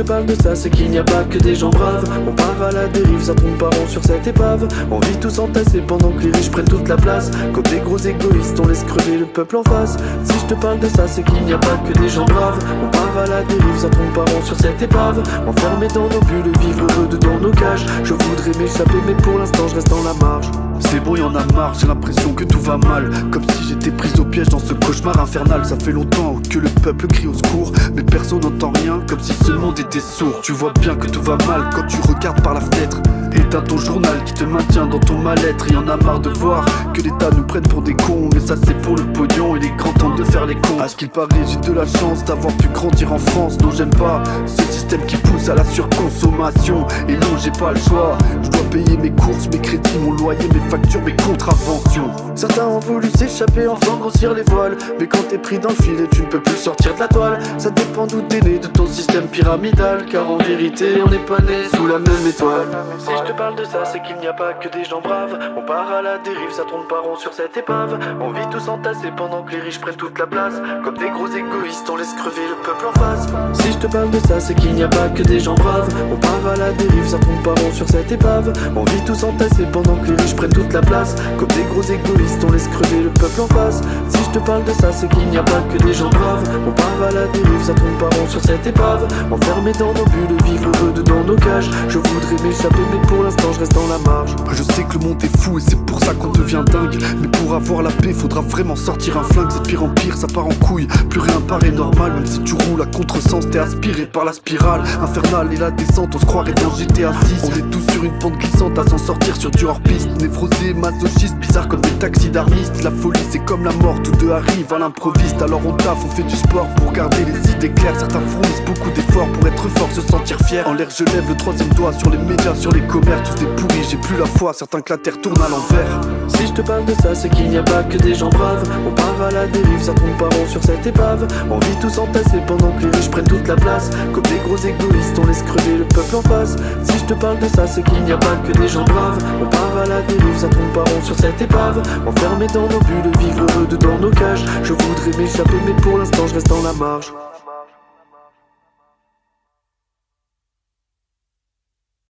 parle de ça, c'est qu'il n'y a pas que des gens braves. On part à la dérive, ça tourne pas rond sur cette épave. On vit tous entassés pendant que les riches prennent toute la place. Comme des gros égoïstes, on laisse crever le peuple en face. Si je te parle de ça, c'est qu'il n'y a pas que des gens braves. On part à la dérive, ça tourne pas rond sur cette épave. Enfermés dans nos bulles, vivre heureux dedans nos cages. Je voudrais m'échapper, mais pour l'instant je reste en la marge. C'est bon, y'en a marre, j'ai l'impression que tout va mal. Comme si j'étais prise au piège dans ce cauchemar infernal. Ça fait longtemps que le peuple crie au secours, mais personne n'entend rien, comme si ce monde était sourd. Tu vois bien que tout va mal quand tu regardes par la fenêtre. Éteins ton journal qui te maintient dans ton mal-être. Y'en a marre de voir que l'État nous prenne pour des cons. Mais ça c'est pour le pognon, il est grand temps de faire les cons. À ce qu'il paraît, j'ai de la chance d'avoir pu grandir en France. Non, j'aime pas ce système qui pousse à la surconsommation. Et non, j'ai pas le choix, je dois payer mes courses, mes crédits, mon loyer, mes factures, mes contraventions. Certains ont voulu s'échapper en faisant grossir les voiles. Mais quand t'es pris dans le filet, tu ne peux plus sortir de la toile. Ça dépend d'où t'es né, de ton système pyramidal. Car en vérité, on n'est pas né sous la même étoile. Si je te parle de ça, c'est qu'il n'y a pas que des gens braves. On part à la dérive, ça tourne pas rond sur cette épave. On vit tous entassés pendant que les riches prennent toute la place. Comme des gros égoïstes, on laisse crever le peuple en face. Si je te parle de ça, c'est qu'il n'y a pas que des gens braves. On part à la dérive, ça tourne pas rond sur cette épave. On vit tous entassés pendant que les riches prennent toute la place. Comme des gros égoïstes, on laisse crever le peuple en face. Si je te parle de ça, c'est qu'il n'y a pas que des gens braves. On part à la dérive, ça tourne pas rond sur cette épave. Enfermés dans nos bulles, vivre heureux dedans nos cages. Je voudrais m'échapper, mais pour l'instant je reste dans la marge. Je sais que le monde est fou et c'est pour ça qu'on devient dingue. Mais pour avoir la paix, faudra vraiment sortir un flingue. C'est de pire en pire, ça part en couille, plus rien paraît normal. Même si tu roules à contresens, t'es aspiré par la spirale infernale et la descente, on se croirait dans GTA 6. On est tous sur une pente glissante à s'en sortir sur du hors-piste. Névrosé, masochiste, bizarre comme des taxidermistes. La folie c'est comme la mort, tous deux arrivent à l'improviste. Alors on taffe, on fait du sport pour garder les idées claires. Certains fournissent beaucoup d'efforts pour être forts, se sentir fiers. En l'air je lève le troisième doigt sur les médias, sur les commerces. Tous des pourris, j'ai plus la foi, certains que la terre tourne à l'envers. Si je te parle de ça, c'est qu'il n'y a pas que des gens braves. On part à la dérive, ça tourne pas rond sur cette épave. On vit tous entassés pendant que les riches prennent toute la place. Comme des gros égoïstes, on laisse crever le peuple en face. Si je te parle de ça, c'est qu'il n'y a pas que des gens braves. On part à la dérive, ça tourne pas rond sur cette épave. Enfermés dans nos bulles, vivre heureux dedans nos cages. Je voudrais m'échapper, mais pour l'instant je reste dans la marge.